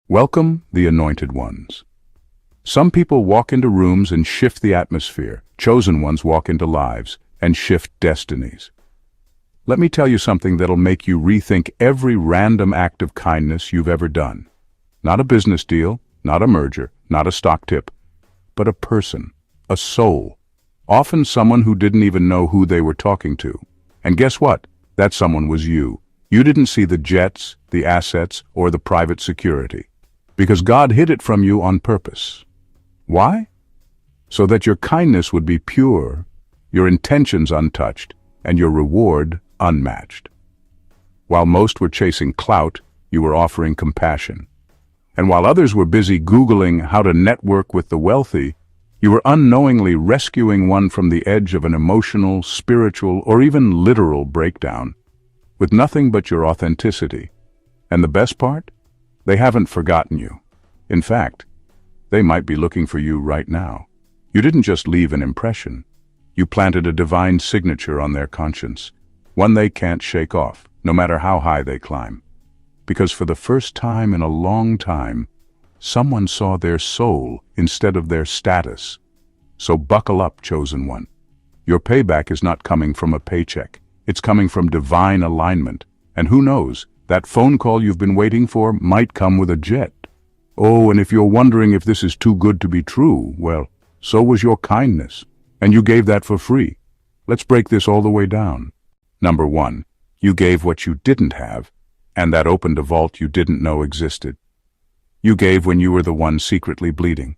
Welcome, the anointed ones. Some people walk into rooms and shift the atmosphere. Chosen ones walk into lives and shift destinies. Let me tell you something that'll make you rethink every random act of kindness you've ever done. Not a business deal, not a merger, not a stock tip, but a person, a soul. Often someone who didn't even know who they were talking to. And guess what? That someone was you. You didn't see the jets, the assets, or the private security. Because God hid it from you on purpose. Why? So that your kindness would be pure, your intentions untouched, and your reward unmatched. While most were chasing clout, you were offering compassion. And while others were busy Googling how to network with the wealthy, you were unknowingly rescuing one from the edge of an emotional, spiritual, or even literal breakdown, with nothing but your authenticity. And the best part? They haven't forgotten you. In fact, they might be looking for you right now. You didn't just leave an impression. You planted a divine signature on their conscience, one they can't shake off, no matter how high they climb. Because for the first time in a long time, someone saw their soul instead of their status. So buckle up, chosen one. Your payback is not coming from a paycheck. It's coming from divine alignment. And who knows, that phone call you've been waiting for might come with a jet. Oh, and if you're wondering if this is too good to be true, well, so was your kindness. And you gave that for free. Let's break this all the way down. Number 1, you gave what you didn't have, and that opened a vault you didn't know existed. You gave when you were the one secretly bleeding.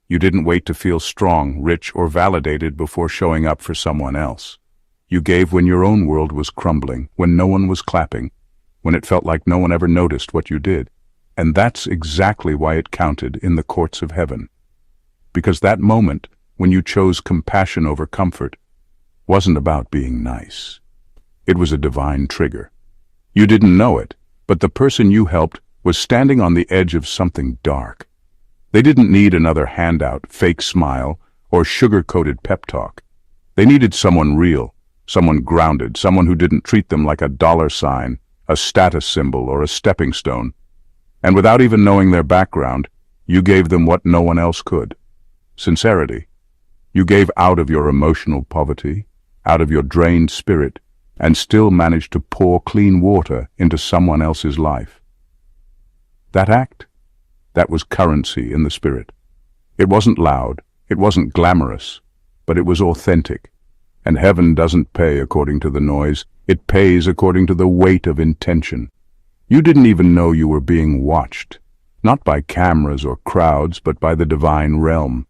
You didn't wait to feel strong, rich, or validated before showing up for someone else. You gave when your own world was crumbling, when no one was clapping, when it felt like no one ever noticed what you did. And that's exactly why it counted in the courts of heaven. Because that moment, when you chose compassion over comfort, wasn't about being nice. It was a divine trigger. You didn't know it, but the person you helped was standing on the edge of something dark. They didn't need another handout, fake smile, or sugar-coated pep talk. They needed someone real, someone grounded, someone who didn't treat them like a dollar sign, a status symbol, or a stepping stone. And without even knowing their background, you gave them what no one else could. Sincerity. You gave out of your emotional poverty, out of your drained spirit, and still managed to pour clean water into someone else's life. That act, that was currency in the spirit. It wasn't loud, it wasn't glamorous, but it was authentic. And heaven doesn't pay according to the noise, it pays according to the weight of intention. You didn't even know you were being watched, not by cameras or crowds, but by the divine realm.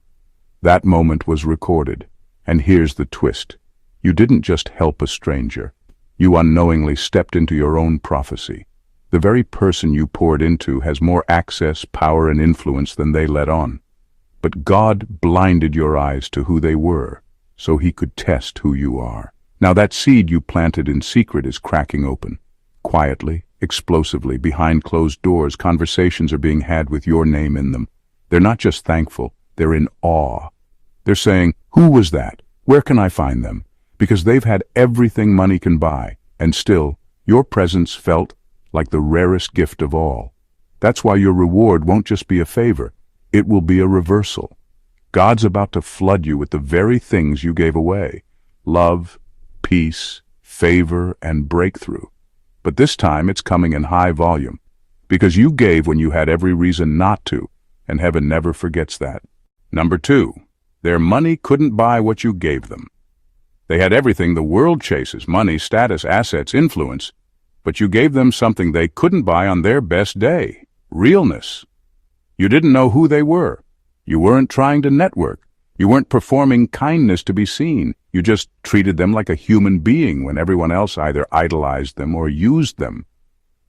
That moment was recorded, and here's the twist. You didn't just help a stranger. You unknowingly stepped into your own prophecy. The very person you poured into has more access, power, and influence than they let on. But God blinded your eyes to who they were, so He could test who you are. Now that seed you planted in secret is cracking open. Quietly, explosively, behind closed doors, conversations are being had with your name in them. They're not just thankful, they're in awe. They're saying, "Who was that? Where can I find them?" Because they've had everything money can buy, and still, your presence felt like the rarest gift of all. That's why your reward won't just be a favor, it will be a reversal. God's about to flood you with the very things you gave away: love, peace, favor, and breakthrough. But this time it's coming in high volume, because you gave when you had every reason not to, and heaven never forgets that. Number 2, their money couldn't buy what you gave them. They had everything the world chases: money, status, assets, influence. But you gave them something they couldn't buy on their best day: realness. You didn't know who they were. You weren't trying to network. You weren't performing kindness to be seen. You just treated them like a human being when everyone else either idolized them or used them.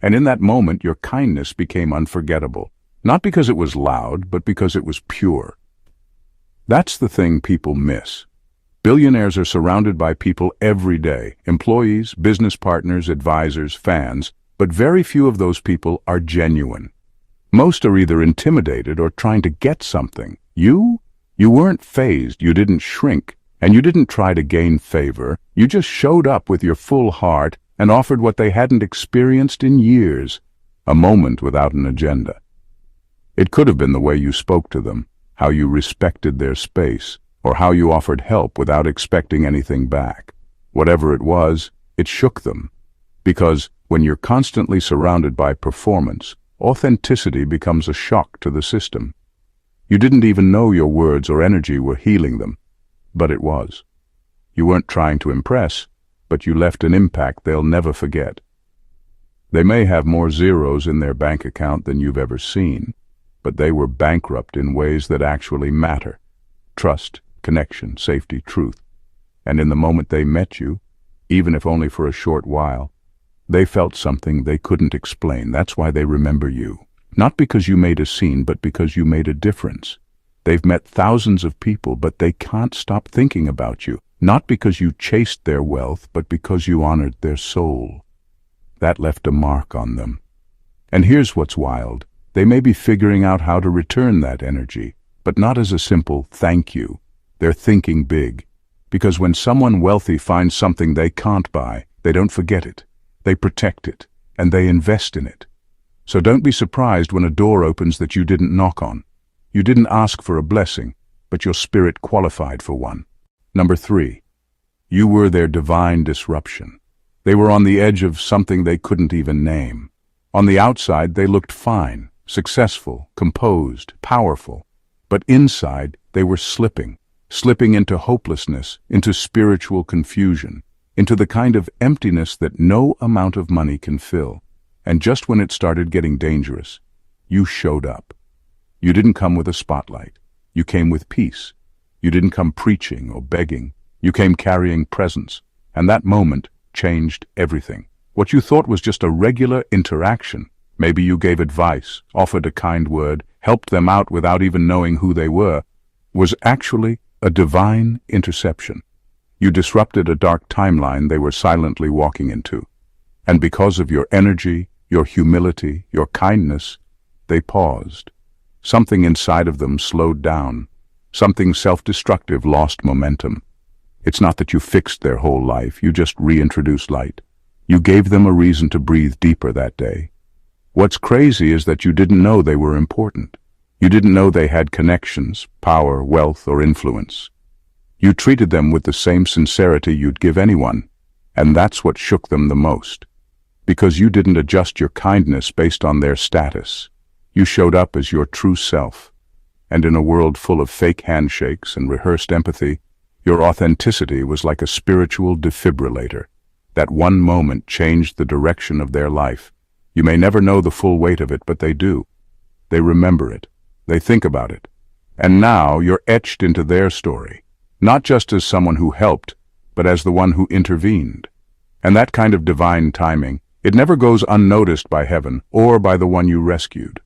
And in that moment, your kindness became unforgettable. Not because it was loud, but because it was pure. That's the thing people miss. Billionaires are surrounded by people every day: employees, business partners, advisors, fans, but very few of those people are genuine. Most are either intimidated or trying to get something. You weren't fazed, you didn't shrink, and you didn't try to gain favor. You just showed up with your full heart and offered what they hadn't experienced in years: a moment without an agenda. It could have been the way you spoke to them, how you respected their space, or how you offered help without expecting anything back. Whatever it was, it shook them. Because when you're constantly surrounded by performance, authenticity becomes a shock to the system. You didn't even know your words or energy were healing them, but it was. You weren't trying to impress, but you left an impact they'll never forget. They may have more zeros in their bank account than you've ever seen, but they were bankrupt in ways that actually matter. Trust, connection, safety, truth. And in the moment they met you, even if only for a short while, they felt something they couldn't explain. That's why they remember you. Not because you made a scene, but because you made a difference. They've met thousands of people, but they can't stop thinking about you. Not because you chased their wealth, but because you honored their soul. That left a mark on them. And here's what's wild. They may be figuring out how to return that energy, but not as a simple thank you. They're thinking big. Because when someone wealthy finds something they can't buy, they don't forget it. They protect it, and they invest in it. So don't be surprised when a door opens that you didn't knock on. You didn't ask for a blessing, but your spirit qualified for one. Number 3, you were their divine disruption. They were on the edge of something they couldn't even name. On the outside, they looked fine, successful, composed, powerful. But inside, they were slipping into hopelessness, into spiritual confusion, into the kind of emptiness that no amount of money can fill. And just when it started getting dangerous, you showed up. You didn't come with a spotlight. You came with peace. You didn't come preaching or begging. You came carrying presence. And that moment changed everything. What you thought was just a regular interaction, maybe you gave advice, offered a kind word, helped them out without even knowing who they were, was actually a divine interception. You disrupted a dark timeline they were silently walking into. And because of your energy, your humility, your kindness, they paused. Something inside of them slowed down. Something self-destructive lost momentum. It's not that you fixed their whole life, you just reintroduced light. You gave them a reason to breathe deeper that day. What's crazy is that you didn't know they were important. You didn't know they had connections, power, wealth, or influence. You treated them with the same sincerity you'd give anyone, and that's what shook them the most. Because you didn't adjust your kindness based on their status. You showed up as your true self. And in a world full of fake handshakes and rehearsed empathy, your authenticity was like a spiritual defibrillator. That one moment changed the direction of their life. You may never know the full weight of it, but they do. They remember it. They think about it. And now you're etched into their story, not just as someone who helped, but as the one who intervened. And that kind of divine timing, it never goes unnoticed by heaven or by the one you rescued.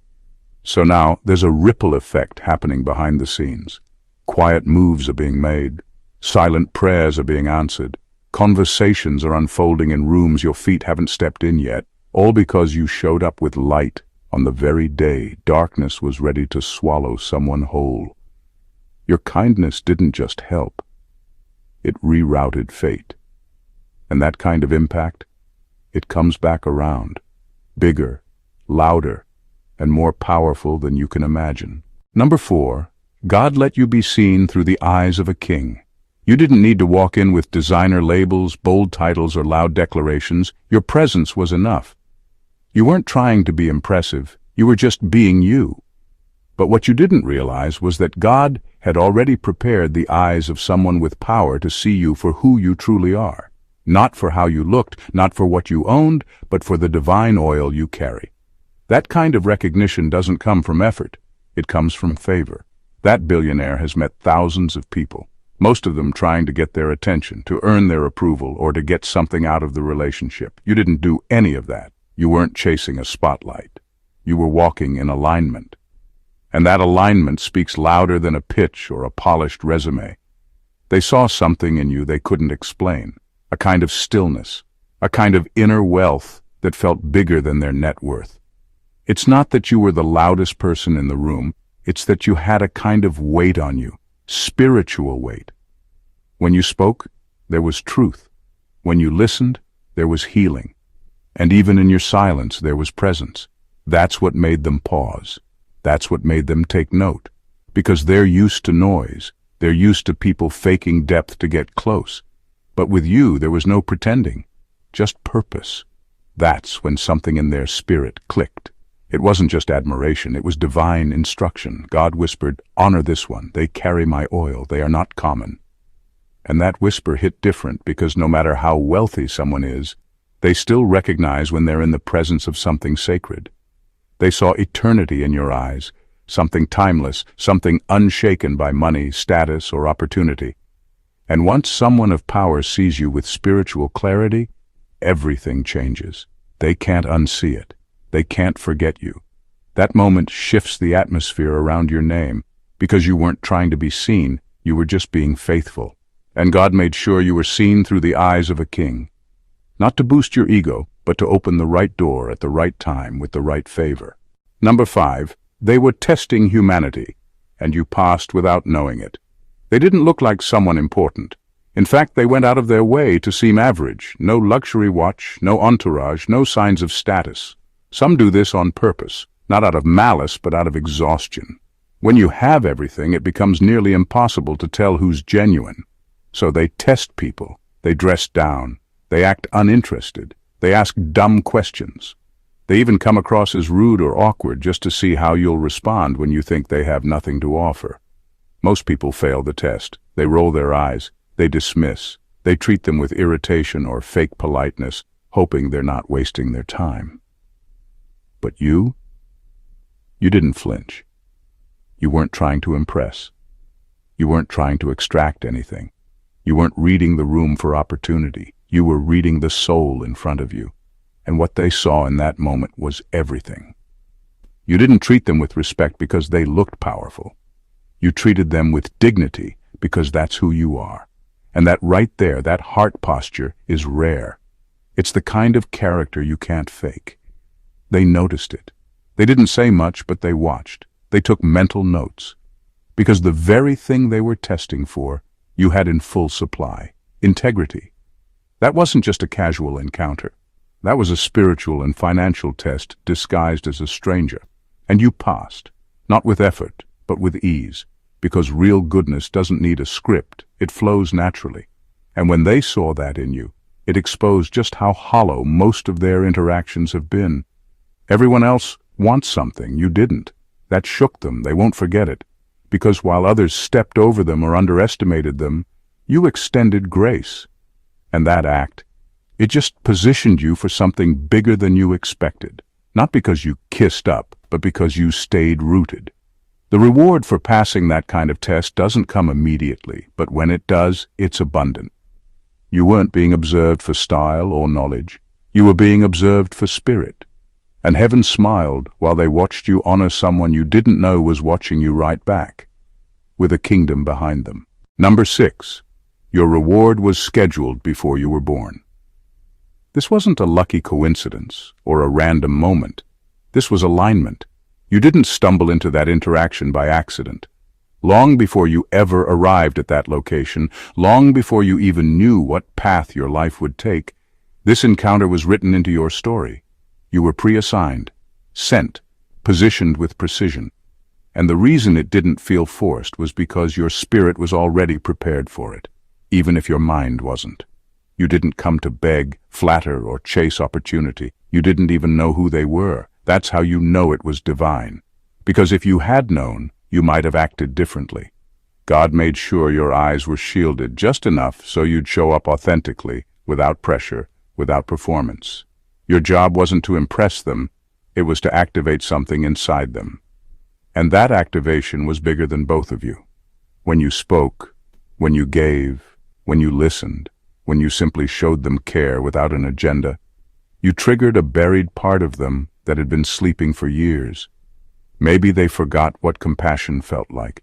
So now there's a ripple effect happening behind the scenes. Quiet moves are being made. Silent prayers are being answered. Conversations are unfolding in rooms your feet haven't stepped in yet, all because you showed up with light on the very day darkness was ready to swallow someone whole. Your kindness didn't just help. It rerouted fate. And that kind of impact, it comes back around, bigger, louder, and more powerful than you can imagine. Number 4, God let you be seen through the eyes of a king. You didn't need to walk in with designer labels, bold titles, or loud declarations. Your presence was enough. You weren't trying to be impressive. You were just being you. But what you didn't realize was that God had already prepared the eyes of someone with power to see you for who you truly are. Not for how you looked, not for what you owned, but for the divine oil you carry. That kind of recognition doesn't come from effort. It comes from favor. That billionaire has met thousands of people, most of them trying to get their attention, to earn their approval, or to get something out of the relationship. You didn't do any of that. You weren't chasing a spotlight. You were walking in alignment. And that alignment speaks louder than a pitch or a polished resume. They saw something in you they couldn't explain, a kind of stillness, a kind of inner wealth that felt bigger than their net worth. It's not that you were the loudest person in the room, it's that you had a kind of weight on you, spiritual weight. When you spoke, there was truth. When you listened, there was healing. And even in your silence, there was presence. That's what made them pause. That's what made them take note. Because they're used to noise. They're used to people faking depth to get close. But with you, there was no pretending. Just purpose. That's when something in their spirit clicked. It wasn't just admiration, it was divine instruction. God whispered, "Honor this one. They carry my oil. They are not common." And that whisper hit different because no matter how wealthy someone is, they still recognize when they're in the presence of something sacred. They saw eternity in your eyes, something timeless, something unshaken by money, status, or opportunity. And once someone of power sees you with spiritual clarity, everything changes. They can't unsee it. They can't forget you. That moment shifts the atmosphere around your name, because you weren't trying to be seen, you were just being faithful. And God made sure you were seen through the eyes of a king. Not to boost your ego, but to open the right door at the right time with the right favor. Number 5, they were testing humanity, and you passed without knowing it. They didn't look like someone important. In fact, they went out of their way to seem average. No luxury watch, no entourage, no signs of status. Some do this on purpose, not out of malice, but out of exhaustion. When you have everything, it becomes nearly impossible to tell who's genuine. So they test people. They dress down. They act uninterested. They ask dumb questions. They even come across as rude or awkward just to see how you'll respond when you think they have nothing to offer. Most people fail the test. They roll their eyes. They dismiss. They treat them with irritation or fake politeness, hoping they're not wasting their time. But you didn't flinch. You weren't trying to impress. You weren't trying to extract anything. You weren't reading the room for opportunity. You were reading the soul in front of you. And what they saw in that moment was everything. You didn't treat them with respect because they looked powerful. You treated them with dignity because that's who you are. And that right there, that heart posture, is rare. It's the kind of character you can't fake. They noticed it. They didn't say much, but they watched. They took mental notes. Because the very thing they were testing for, you had in full supply: integrity. That wasn't just a casual encounter. That was a spiritual and financial test disguised as a stranger. And you passed, not with effort, but with ease, because real goodness doesn't need a script, it flows naturally. And when they saw that in you, it exposed just how hollow most of their interactions have been. Everyone else wants something, you didn't. That shook them, they won't forget it. Because while others stepped over them or underestimated them, you extended grace. And that act, it just positioned you for something bigger than you expected. Not because you kissed up, but because you stayed rooted. The reward for passing that kind of test doesn't come immediately, but when it does, it's abundant. You weren't being observed for style or knowledge. You were being observed for spirit. And heaven smiled while they watched you honor someone you didn't know was watching you right back, with a kingdom behind them. Number 6, your reward was scheduled before you were born. This wasn't a lucky coincidence or a random moment. This was alignment. You didn't stumble into that interaction by accident. Long before you ever arrived at that location, long before you even knew what path your life would take, this encounter was written into your story. You were pre-assigned, sent, positioned with precision. And the reason it didn't feel forced was because your spirit was already prepared for it, even if your mind wasn't. You didn't come to beg, flatter, or chase opportunity. You didn't even know who they were. That's how you know it was divine. Because if you had known, you might have acted differently. God made sure your eyes were shielded just enough so you'd show up authentically, without pressure, without performance. Your job wasn't to impress them, it was to activate something inside them. And that activation was bigger than both of you. When you spoke, when you gave, when you listened, when you simply showed them care without an agenda, you triggered a buried part of them that had been sleeping for years. Maybe they forgot what compassion felt like.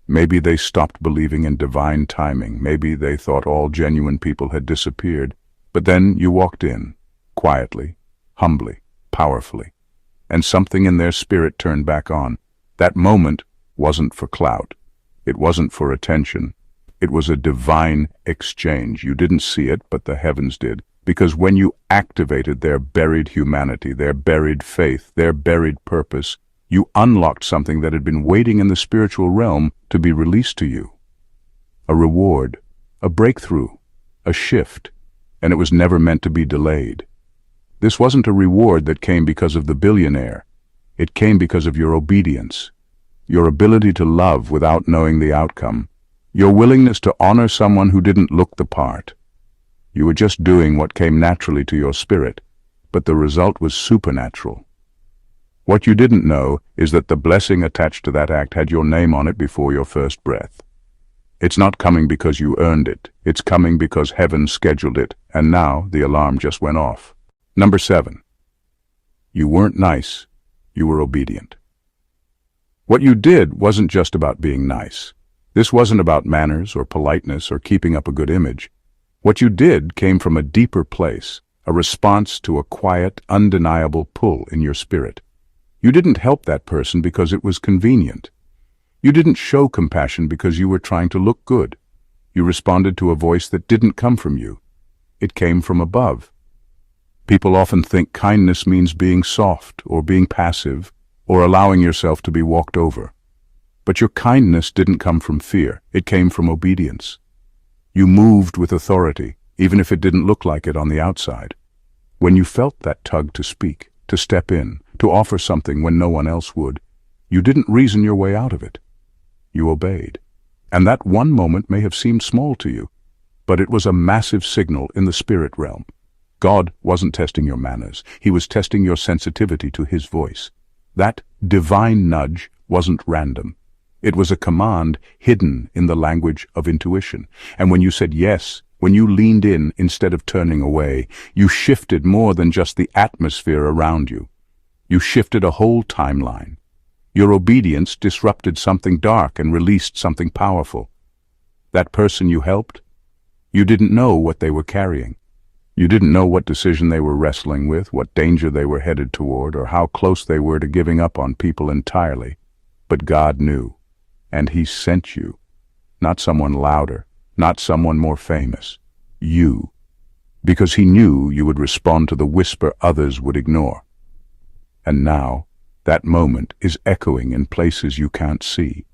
Maybe they stopped believing in divine timing. Maybe they thought all genuine people had disappeared. But then you walked in, quietly, humbly, powerfully, and something in their spirit turned back on. That moment wasn't for clout. It wasn't for attention. It was a divine exchange. You didn't see it, but the heavens did. Because when you activated their buried humanity, their buried faith, their buried purpose, You unlocked something that had been waiting in the spiritual realm to be released to you. A reward, a breakthrough, a shift, and it was never meant to be delayed. This wasn't a reward that came because of the billionaire. It came because of your obedience, your ability to love without knowing the outcome, your willingness to honor someone who didn't look the part. You were just doing what came naturally to your spirit, but the result was supernatural. What you didn't know is that the blessing attached to that act had your name on it before your first breath. It's not coming because you earned it. It's coming because heaven scheduled it, and now the alarm just went off. Number 7. You weren't nice. You were obedient. What you did wasn't just about being nice. This wasn't about manners or politeness or keeping up a good image. What you did came from a deeper place, a response to a quiet, undeniable pull in your spirit. You didn't help that person because it was convenient. You didn't show compassion because you were trying to look good. You responded to a voice that didn't come from you. It came from above. People often think kindness means being soft or being passive or allowing yourself to be walked over. But your kindness didn't come from fear. It came from obedience. You moved with authority, even if it didn't look like it on the outside. When you felt that tug to speak, to step in, to offer something when no one else would, you didn't reason your way out of it. You obeyed. And that one moment may have seemed small to you, but it was a massive signal in the spirit realm. God wasn't testing your manners. He was testing your sensitivity to His voice. That divine nudge wasn't random. It was a command hidden in the language of intuition. And when you said yes, when you leaned in instead of turning away, you shifted more than just the atmosphere around you. You shifted a whole timeline. Your obedience disrupted something dark and released something powerful. That person you helped, you didn't know what they were carrying. You didn't know what decision they were wrestling with, what danger they were headed toward, or how close they were to giving up on people entirely. But God knew, and He sent you. Not someone louder, not someone more famous. You. Because He knew you would respond to the whisper others would ignore. And now, that moment is echoing in places you can't see.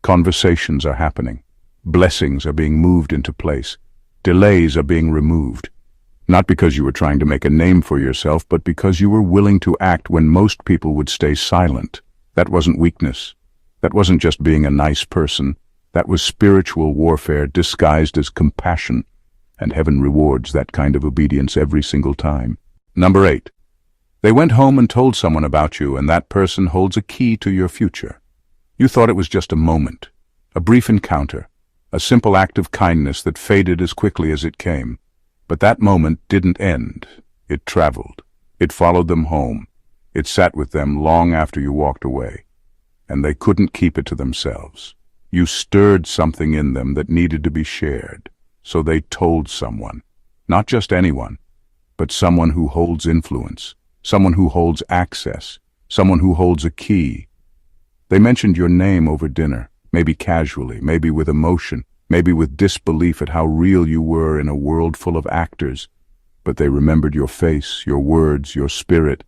Conversations are happening. Blessings are being moved into place. Delays are being removed. Not because you were trying to make a name for yourself, but because you were willing to act when most people would stay silent. That wasn't weakness. That wasn't just being a nice person. That was spiritual warfare disguised as compassion. And heaven rewards that kind of obedience every single time. Number 8. They went home and told someone about you, and that person holds a key to your future. You thought it was just a moment, a brief encounter, a simple act of kindness that faded as quickly as it came. But that moment didn't end. It traveled. It followed them home. It sat with them long after you walked away. And they couldn't keep it to themselves. You stirred something in them that needed to be shared. So they told someone. Not just anyone, but someone who holds influence. Someone who holds access, someone who holds a key. They mentioned your name over dinner, maybe casually, maybe with emotion, maybe with disbelief at how real you were in a world full of actors. But they remembered your face, your words, your spirit,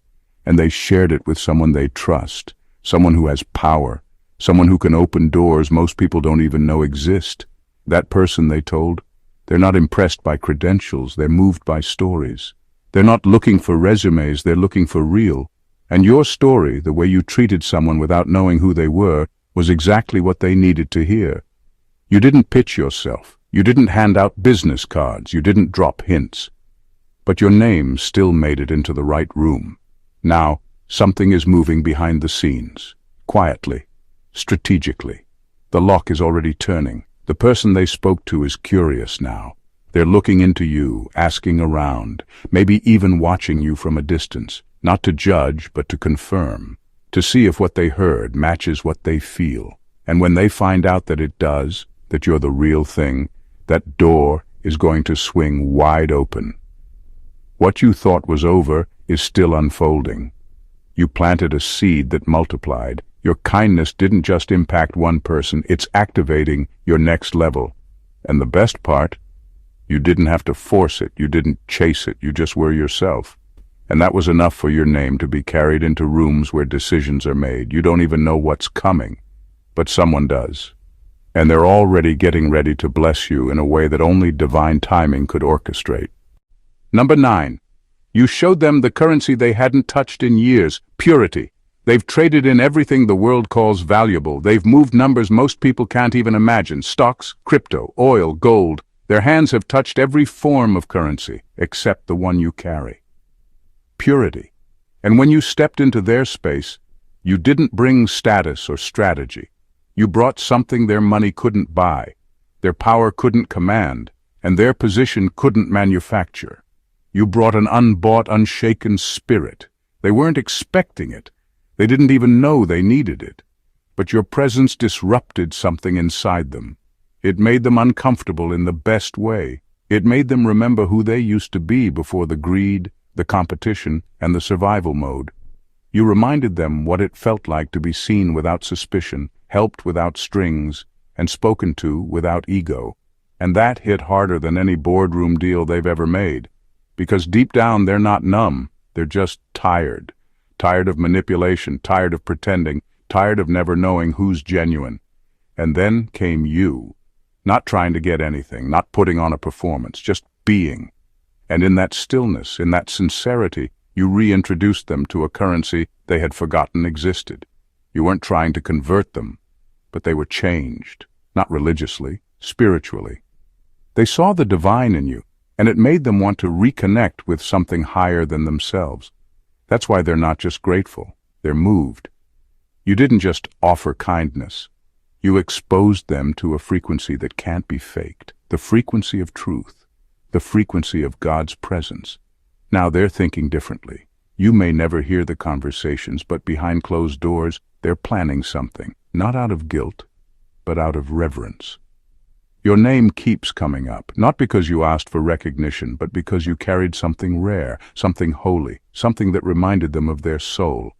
and they shared it with someone they trust, someone who has power, someone who can open doors most people don't even know exist. That person, they told, they're not impressed by credentials, they're moved by stories. They're not looking for resumes, they're looking for real. And your story, the way you treated someone without knowing who they were, was exactly what they needed to hear. You didn't pitch yourself. You didn't hand out business cards. You didn't drop hints. But your name still made it into the right room. Now, something is moving behind the scenes. Quietly. Strategically. The lock is already turning. The person they spoke to is curious now. They're looking into you, asking around, maybe even watching you from a distance, not to judge, but to confirm, to see if what they heard matches what they feel. And when they find out that it does, that you're the real thing, that door is going to swing wide open. What you thought was over is still unfolding. You planted a seed that multiplied. Your kindness didn't just impact one person, it's activating your next level. And the best part, you didn't have to force it, you didn't chase it, you just were yourself. And that was enough for your name to be carried into rooms where decisions are made. You don't even know what's coming, but someone does. And they're already getting ready to bless you in a way that only divine timing could orchestrate. Number 9. You showed them the currency they hadn't touched in years, purity. They've traded in everything the world calls valuable. They've moved numbers most people can't even imagine. Stocks, crypto, oil, gold. Their hands have touched every form of currency, except the one you carry. Purity. And when you stepped into their space, you didn't bring status or strategy. You brought something their money couldn't buy, their power couldn't command, and their position couldn't manufacture. You brought an unbought, unshaken spirit. They weren't expecting it. They didn't even know they needed it. But your presence disrupted something inside them. It made them uncomfortable in the best way. It made them remember who they used to be before the greed, the competition, and the survival mode. You reminded them what it felt like to be seen without suspicion, helped without strings, and spoken to without ego. And that hit harder than any boardroom deal they've ever made. Because deep down they're not numb, they're just tired. Tired of manipulation, tired of pretending, tired of never knowing who's genuine. And then came you. Not trying to get anything, not putting on a performance, just being. And in that stillness, in that sincerity, you reintroduced them to a currency they had forgotten existed. You weren't trying to convert them, but they were changed, not religiously, spiritually. They saw the divine in you, and it made them want to reconnect with something higher than themselves. That's why they're not just grateful, they're moved. You didn't just offer kindness. You exposed them to a frequency that can't be faked, the frequency of truth, the frequency of God's presence. Now they're thinking differently. You may never hear the conversations, but behind closed doors, they're planning something, not out of guilt, but out of reverence. Your name keeps coming up, not because you asked for recognition, but because you carried something rare, something holy, something that reminded them of their soul.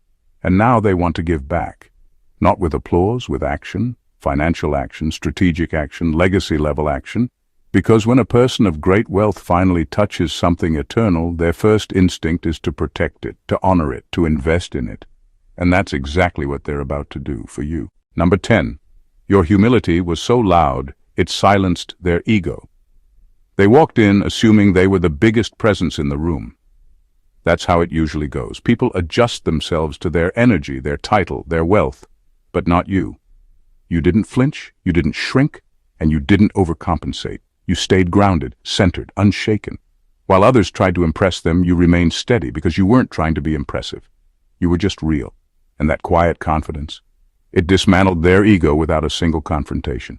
And now they want to give back, not with applause, with action, financial action, strategic action, legacy-level action, because when a person of great wealth finally touches something eternal, their first instinct is to protect it, to honor it, to invest in it. And that's exactly what they're about to do for you. Number 10. Your humility was so loud, it silenced their ego. They walked in assuming they were the biggest presence in the room. That's how it usually goes. People adjust themselves to their energy, their title, their wealth, but not you. You didn't flinch, you didn't shrink, and you didn't overcompensate. You stayed grounded, centered, unshaken. While others tried to impress them, you remained steady because you weren't trying to be impressive. You were just real. And that quiet confidence, it dismantled their ego without a single confrontation.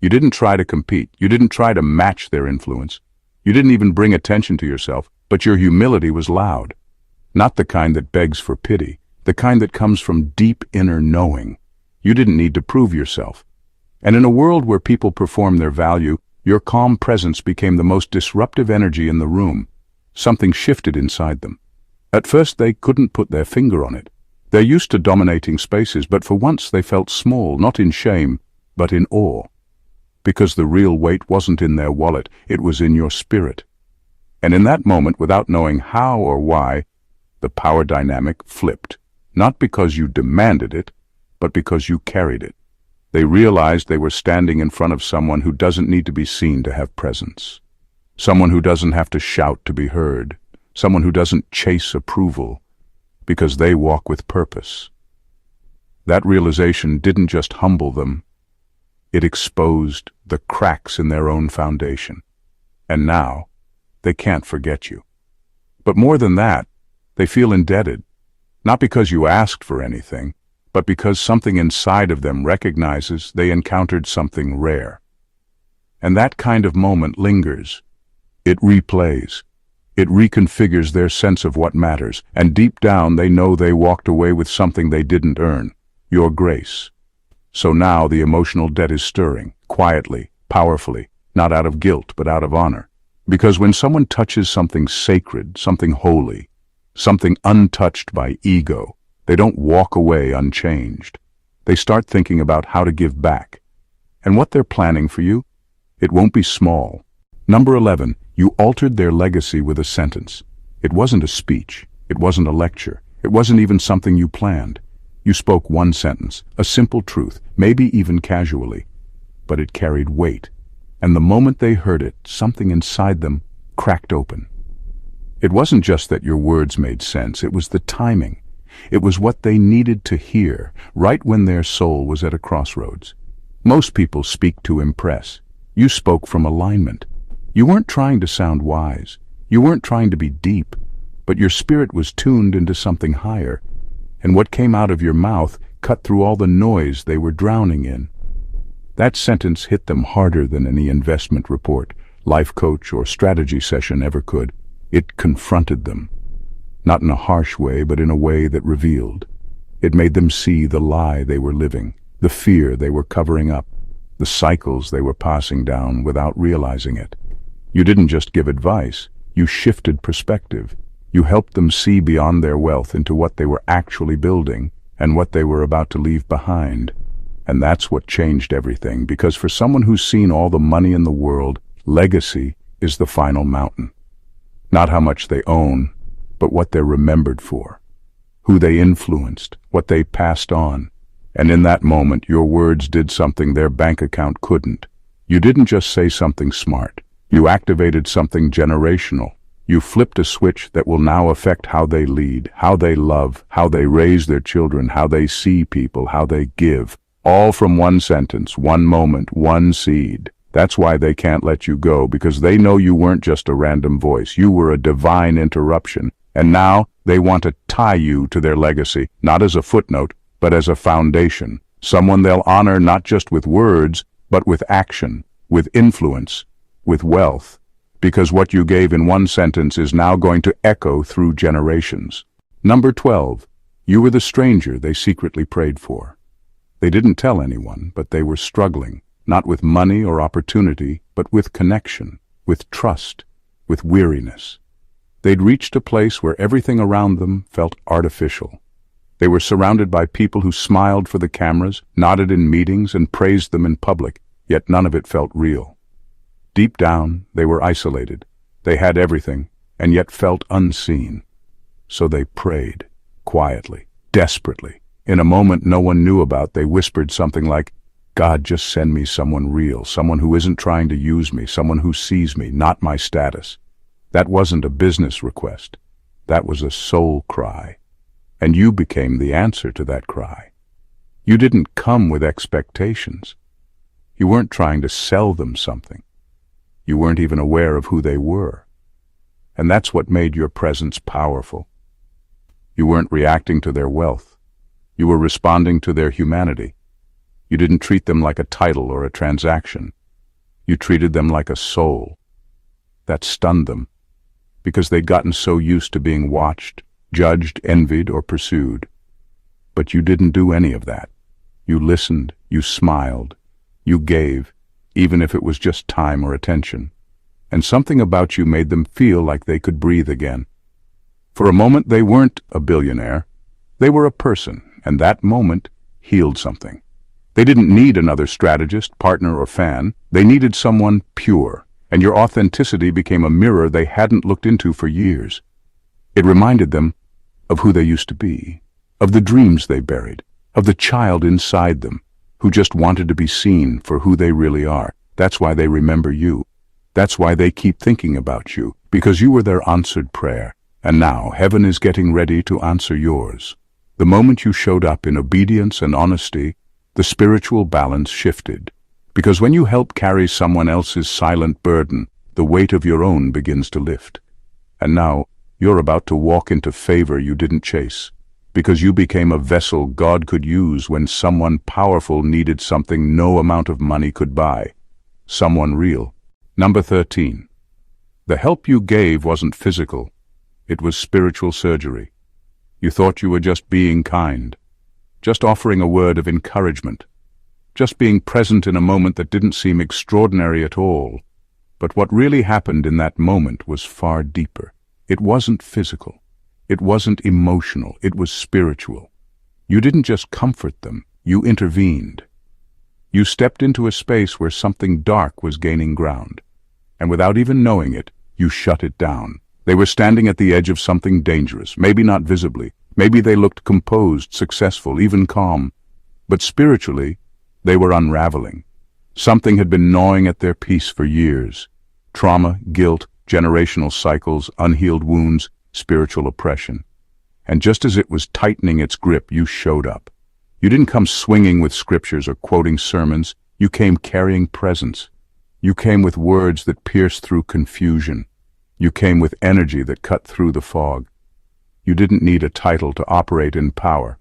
You didn't try to compete. You didn't try to match their influence. You didn't even bring attention to yourself, but your humility was loud. Not the kind that begs for pity, the kind that comes from deep inner knowing. You didn't need to prove yourself. And in a world where people perform their value, your calm presence became the most disruptive energy in the room. Something shifted inside them. At first they couldn't put their finger on it. They're used to dominating spaces, but for once they felt small, not in shame, but in awe. Because the real weight wasn't in their wallet, it was in your spirit. And in that moment, without knowing how or why, the power dynamic flipped. Not because you demanded it, but because you carried it. They realized they were standing in front of someone who doesn't need to be seen to have presence. Someone who doesn't have to shout to be heard. Someone who doesn't chase approval, because they walk with purpose. That realization didn't just humble them, it exposed the cracks in their own foundation. And now, they can't forget you. But more than that, they feel indebted, not because you asked for anything, but because something inside of them recognizes they encountered something rare. And that kind of moment lingers. It replays. It reconfigures their sense of what matters, and deep down they know they walked away with something they didn't earn, your grace. So now the emotional debt is stirring, quietly, powerfully, not out of guilt, but out of honor. Because when someone touches something sacred, something holy, something untouched by ego, they don't walk away unchanged. They start thinking about how to give back. And what they're planning for you? It won't be small. Number 11, you altered their legacy with a sentence. It wasn't a speech. It wasn't a lecture. It wasn't even something you planned. You spoke one sentence, a simple truth, maybe even casually, but it carried weight. And the moment they heard it, something inside them cracked open. It wasn't just that your words made sense, it was the timing. It was what they needed to hear, right when their soul was at a crossroads. Most people speak to impress. You spoke from alignment. You weren't trying to sound wise. You weren't trying to be deep, but your spirit was tuned into something higher, and what came out of your mouth cut through all the noise they were drowning in. That sentence hit them harder than any investment report, life coach, or strategy session ever could. It confronted them. Not in a harsh way, but in a way that revealed. It made them see the lie they were living, the fear they were covering up, the cycles they were passing down without realizing it. You didn't just give advice, you shifted perspective. You helped them see beyond their wealth into what they were actually building and what they were about to leave behind. And that's what changed everything, because for someone who's seen all the money in the world, legacy is the final mountain. Not how much they own, but what they're remembered for, who they influenced, what they passed on. And in that moment, your words did something their bank account couldn't. You didn't just say something smart. You activated something generational. You flipped a switch that will now affect how they lead, how they love, how they raise their children, how they see people, how they give. All from one sentence, one moment, one seed. That's why they can't let you go, because they know you weren't just a random voice. You were a divine interruption. And now they want to tie you to their legacy, not as a footnote, but as a foundation. Someone they'll honor not just with words, but with action, with influence, with wealth. Because what you gave in one sentence is now going to echo through generations. Number 12. You were the stranger they secretly prayed for. They didn't tell anyone, but they were struggling, not with money or opportunity, but with connection, with trust, with weariness. They'd reached a place where everything around them felt artificial. They were surrounded by people who smiled for the cameras, nodded in meetings, and praised them in public, yet none of it felt real. Deep down, they were isolated. They had everything, and yet felt unseen. So they prayed, quietly, desperately. In a moment no one knew about, they whispered something like, "God, just send me someone real, someone who isn't trying to use me, someone who sees me, not my status." That wasn't a business request. That was a soul cry. And you became the answer to that cry. You didn't come with expectations. You weren't trying to sell them something. You weren't even aware of who they were. And that's what made your presence powerful. You weren't reacting to their wealth. You were responding to their humanity. You didn't treat them like a title or a transaction. You treated them like a soul. That stunned them, because they'd gotten so used to being watched, judged, envied, or pursued. But you didn't do any of that. You listened, you smiled, you gave, even if it was just time or attention. And something about you made them feel like they could breathe again. For a moment they weren't a billionaire. They were a person, and that moment healed something. They didn't need another strategist, partner, or fan. They needed someone pure, and your authenticity became a mirror they hadn't looked into for years. It reminded them of who they used to be, of the dreams they buried, of the child inside them, who just wanted to be seen for who they really are. That's why they remember you. That's why they keep thinking about you, because you were their answered prayer. And now heaven is getting ready to answer yours. The moment you showed up in obedience and honesty, the spiritual balance shifted. Because when you help carry someone else's silent burden, the weight of your own begins to lift. And now you're about to walk into favor you didn't chase, because you became a vessel God could use when someone powerful needed something no amount of money could buy. Someone real. Number 13. The help you gave wasn't physical. It was spiritual surgery. You thought you were just being kind, just offering a word of encouragement, just being present in a moment that didn't seem extraordinary at all. But what really happened in that moment was far deeper. It wasn't physical. It wasn't emotional. It was spiritual. You didn't just comfort them. You intervened. You stepped into a space where something dark was gaining ground. And without even knowing it, you shut it down. They were standing at the edge of something dangerous, maybe not visibly. Maybe they looked composed, successful, even calm. But spiritually, they were unraveling. Something had been gnawing at their peace for years. Trauma, guilt, generational cycles, unhealed wounds, spiritual oppression. And just as it was tightening its grip, you showed up. You didn't come swinging with scriptures or quoting sermons. You came carrying presence. You came with words that pierced through confusion. You came with energy that cut through the fog. You didn't need a title to operate in power.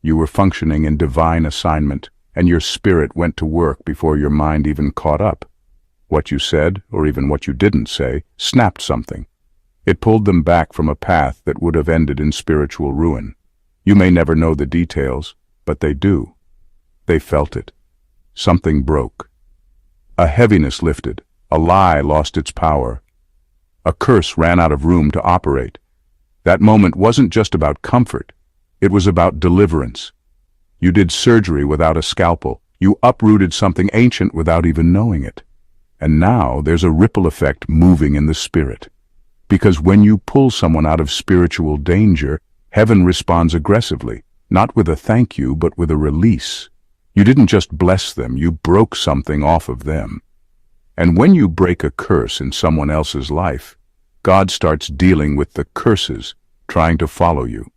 You were functioning in divine assignment, and your spirit went to work before your mind even caught up. What you said, or even what you didn't say, snapped something. It pulled them back from a path that would have ended in spiritual ruin. You may never know the details, but they do. They felt it. Something broke. A heaviness lifted. A lie lost its power. A curse ran out of room to operate. That moment wasn't just about comfort. It was about deliverance. You did surgery without a scalpel. You uprooted something ancient without even knowing it. And now there's a ripple effect moving in the spirit. Because when you pull someone out of spiritual danger, heaven responds aggressively, not with a thank you, but with a release. You didn't just bless them, you broke something off of them. And when you break a curse in someone else's life, God starts dealing with the curses trying to follow you.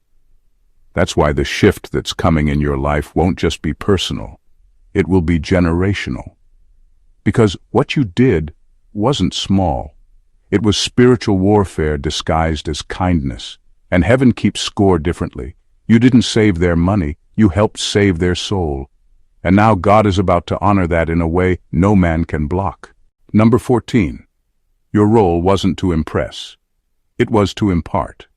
That's why the shift that's coming in your life won't just be personal. It will be generational. Because what you did wasn't small. It was spiritual warfare disguised as kindness. And heaven keeps score differently. You didn't save their money, you helped save their soul. And now God is about to honor that in a way no man can block. Number 14. Your role wasn't to impress. It was to impart.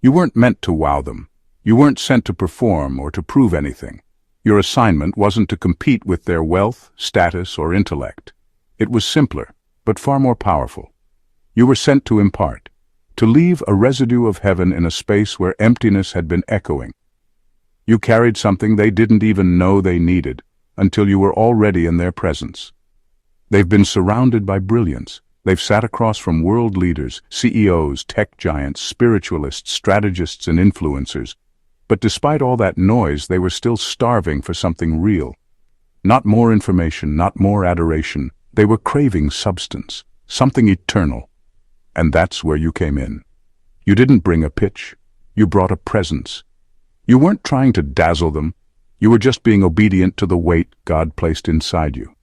You weren't meant to wow them. You weren't sent to perform or to prove anything. Your assignment wasn't to compete with their wealth, status, or intellect. It was simpler, but far more powerful. You were sent to impart, to leave a residue of heaven in a space where emptiness had been echoing. You carried something they didn't even know they needed, until you were already in their presence. They've been surrounded by brilliance. They've sat across from world leaders, CEOs, tech giants, spiritualists, strategists, and influencers. But despite all that noise, they were still starving for something real. Not more information, not more adoration. They were craving substance, something eternal. And that's where you came in. You didn't bring a pitch. You brought a presence. You weren't trying to dazzle them. You were just being obedient to the weight God placed inside you.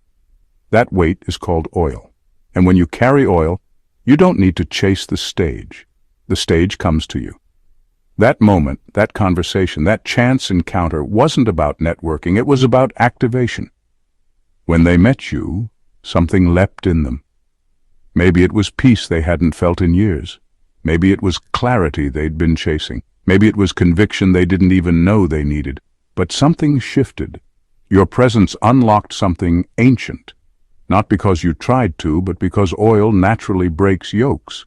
That weight is called oil. And when you carry oil, you don't need to chase the stage. The stage comes to you. That moment, that conversation, that chance encounter wasn't about networking, it was about activation. When they met you, something leapt in them. Maybe it was peace they hadn't felt in years. Maybe it was clarity they'd been chasing. Maybe it was conviction they didn't even know they needed. But something shifted. Your presence unlocked something ancient. Not because you tried to, but because oil naturally breaks yokes.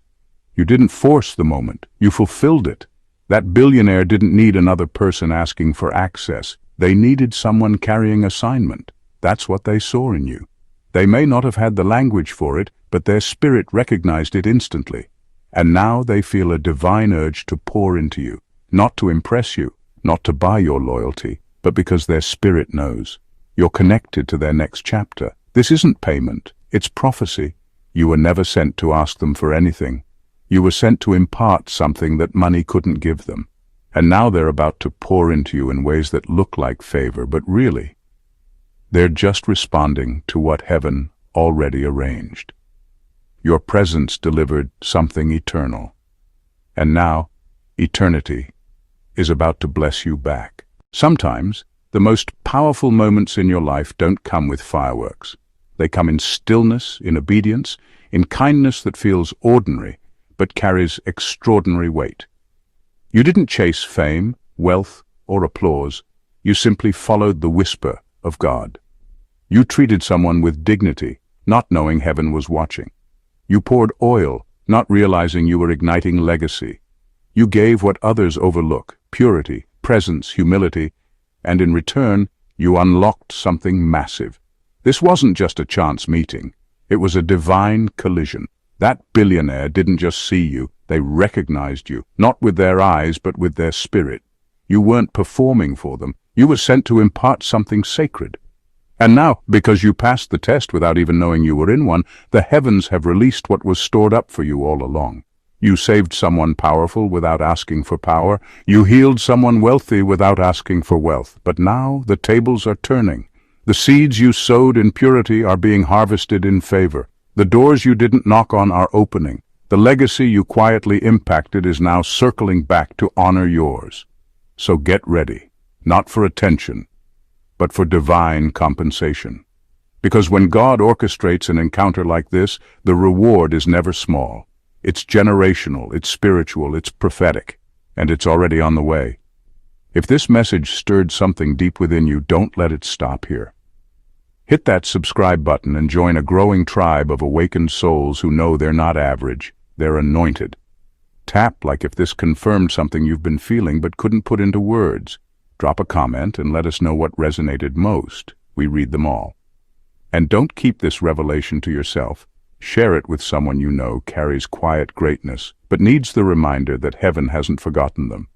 You didn't force the moment, you fulfilled it. That billionaire didn't need another person asking for access. They needed someone carrying assignment. That's what they saw in you. They may not have had the language for it, but their spirit recognized it instantly. And now they feel a divine urge to pour into you, not to impress you, not to buy your loyalty, but because their spirit knows. You're connected to their next chapter. This isn't payment, it's prophecy. You were never sent to ask them for anything. You were sent to impart something that money couldn't give them. And now they're about to pour into you in ways that look like favor, but really, they're just responding to what heaven already arranged. Your presence delivered something eternal. And now, eternity is about to bless you back. Sometimes, the most powerful moments in your life don't come with fireworks. They come in stillness, in obedience, in kindness that feels ordinary, but carries extraordinary weight. You didn't chase fame, wealth, or applause. You simply followed the whisper of God. You treated someone with dignity, not knowing heaven was watching. You poured oil, not realizing you were igniting legacy. You gave what others overlook, purity, presence, humility, and in return, you unlocked something massive. This wasn't just a chance meeting. It was a divine collision. That billionaire didn't just see you, they recognized you, not with their eyes but with their spirit. You weren't performing for them, you were sent to impart something sacred. And now, because you passed the test without even knowing you were in one, the heavens have released what was stored up for you all along. You saved someone powerful without asking for power. You healed someone wealthy without asking for wealth. But now the tables are turning. The seeds you sowed in purity are being harvested in favor. The doors you didn't knock on are opening. The legacy you quietly impacted is now circling back to honor yours. So get ready, not for attention, but for divine compensation. Because when God orchestrates an encounter like this, the reward is never small. It's generational, it's spiritual, it's prophetic, and it's already on the way. If this message stirred something deep within you, don't let it stop here. Hit that subscribe button and join a growing tribe of awakened souls who know they're not average, they're anointed. Tap like if this confirmed something you've been feeling but couldn't put into words. Drop a comment and let us know what resonated most. We read them all. And don't keep this revelation to yourself. Share it with someone you know carries quiet greatness, but needs the reminder that heaven hasn't forgotten them.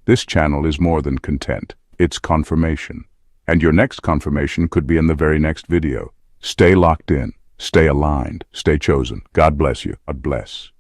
This channel is more than content. It's confirmation. And your next confirmation could be in the very next video. Stay locked in. Stay aligned. Stay chosen. God bless you. God bless.